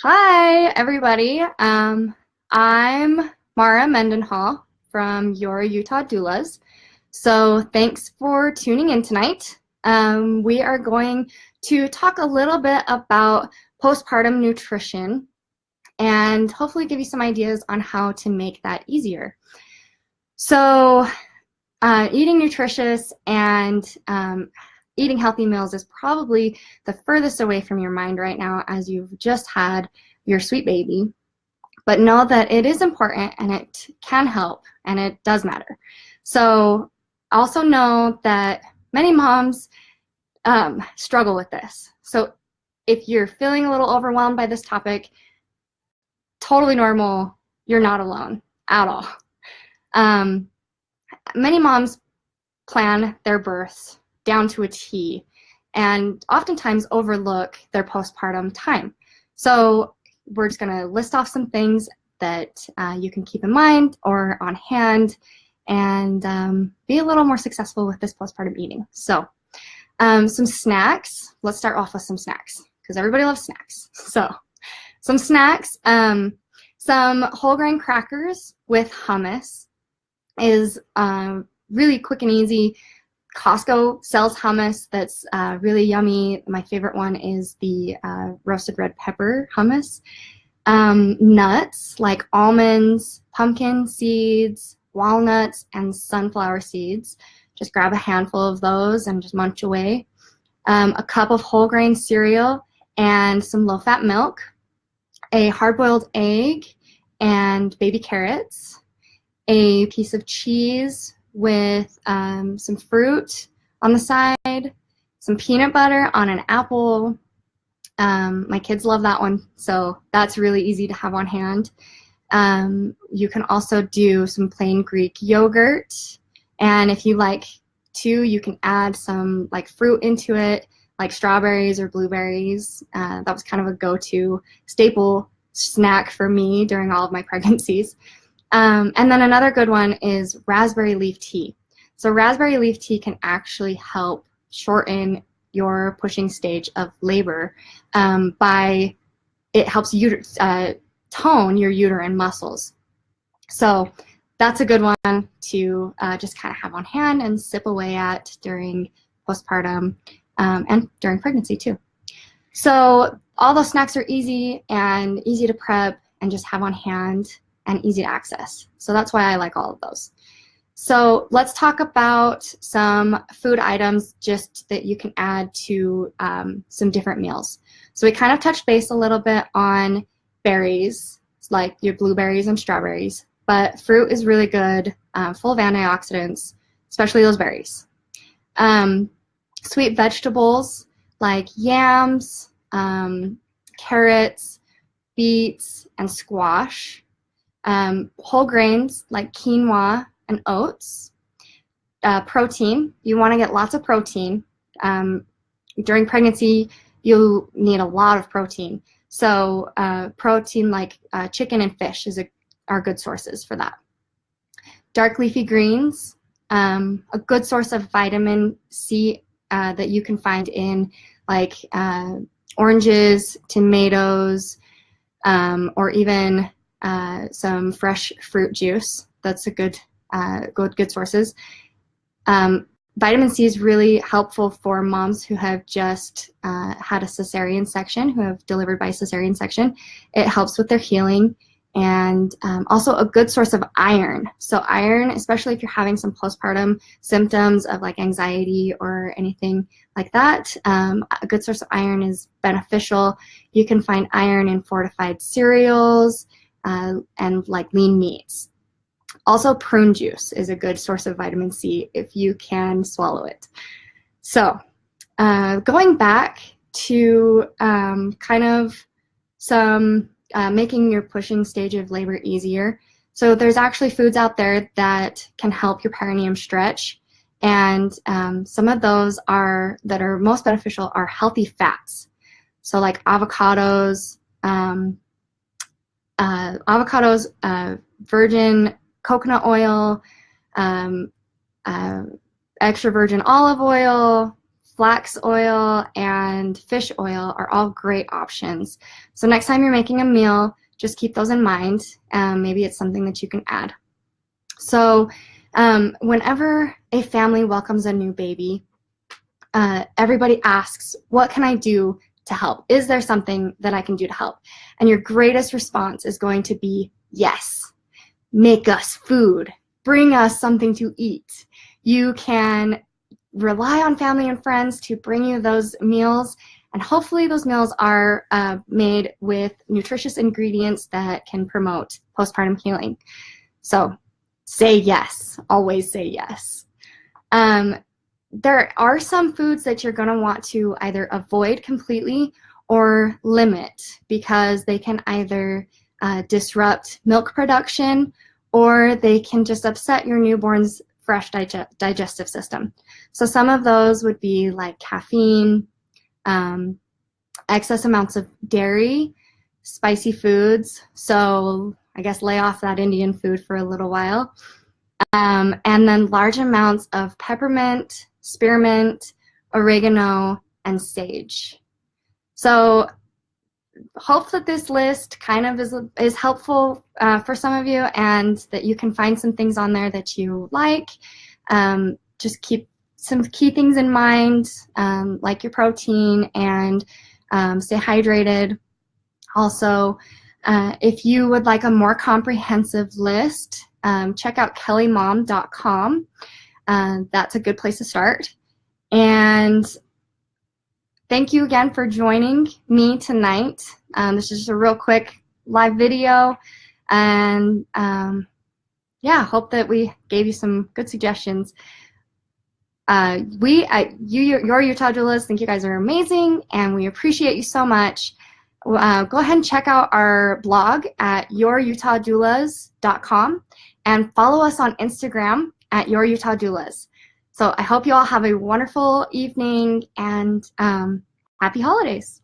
Hi, everybody. I'm Mara Mendenhall from Your Utah Doulas. So thanks for tuning in tonight. We are going to talk a little bit about postpartum nutrition and hopefully give you some ideas on how to make that easier. So eating nutritious and eating healthy meals is probably the furthest away from your mind right now as you've just had your sweet baby. But know that it is important and it can help and it does matter. So also know that many moms struggle with this. So if you're feeling a little overwhelmed by this topic, totally normal. You're not alone at all. Many moms plan their births down to a T and oftentimes overlook their postpartum time. So we're just going to list off some things that you can keep in mind or on hand and be a little more successful with this postpartum eating. So some snacks. Let's start off with some snacks because everybody loves snacks. So some snacks, some whole grain crackers with hummus is really quick and easy. Costco sells hummus that's really yummy. My favorite one is the roasted red pepper hummus. Nuts like almonds, pumpkin seeds, walnuts, and sunflower seeds. Just grab a handful of those and just munch away. A cup of whole grain cereal and some low-fat milk. A hard-boiled egg and baby carrots. A piece of cheese with some fruit on the side, some peanut butter on an apple. My kids love that one, so that's really easy to have on hand. You can also do some plain Greek yogurt, and if you like to, you can add some like fruit into it, like strawberries or blueberries. That was kind of a go-to staple snack for me during all of my pregnancies. And then another good one is raspberry leaf tea. So raspberry leaf tea can actually help shorten your pushing stage of labor by it helps you tone your uterine muscles. So that's a good one to just kind of have on hand and sip away at during postpartum and during pregnancy too. So all those snacks are easy and easy to prep and just have on hand and easy to access. So that's why I like all of those. So let's talk about some food items just that you can add to some different meals. So we kind of touched base a little bit on berries, like your blueberries and strawberries, but fruit is really good, full of antioxidants, especially those berries. Sweet vegetables like yams, carrots, beets, and squash. Whole grains like quinoa and oats. Protein, you want to get lots of protein. During pregnancy, you'll need a lot of protein. So protein like chicken and fish are good sources for that. Dark leafy greens, a good source of vitamin C that you can find in like oranges, tomatoes, or even some fresh fruit juice. That's a good sources. Vitamin C is really helpful for moms who have just had a cesarean section, who have delivered by cesarean section. It helps with their healing, and also a good source of iron. So iron, especially if you're having some postpartum symptoms of like anxiety or anything like that, a good source of iron is beneficial. You can find iron in fortified cereals and like lean meats. Also, prune juice is a good source of vitamin C if you can swallow it. So going back to kind of some making your pushing stage of labor easier. So there's actually foods out there that can help your perineum stretch. And some of those that are most beneficial are healthy fats. So like avocados, virgin coconut oil, extra virgin olive oil, flax oil and fish oil are all great options. So next time you're making a meal, just keep those in mind. Maybe it's something that you can add. So whenever a family welcomes a new baby, everybody asks, what can I do to help? Is there something that I can do to help? And your greatest response is going to be yes. Make us food. Bring us something to eat. You can rely on family and friends to bring you those meals, and hopefully those meals are made with nutritious ingredients that can promote postpartum healing. So say yes. Always say yes. There are some foods that you're going to want to either avoid completely or limit, because they can either disrupt milk production, or they can just upset your newborn's fresh digestive system. So some of those would be like caffeine, excess amounts of dairy, spicy foods. So I guess lay off that Indian food for a little while. And then large amounts of peppermint, spearmint, oregano, and sage. So hope that this list kind of is helpful for some of you, and that you can find some things on there that you like. Just keep some key things in mind, like your protein, and stay hydrated. Also, if you would like a more comprehensive list, check out kellymom.com. That's a good place to start. And thank you again for joining me tonight. This is just a real quick live video, and yeah, hope that we gave you some good suggestions. We at Your Utah Doulas think you guys are amazing, and we appreciate you so much. Go ahead and check out our blog at yourutah.doulas.com, and follow us on Instagram at Your Utah Doulas. So I hope you all have a wonderful evening, and happy holidays.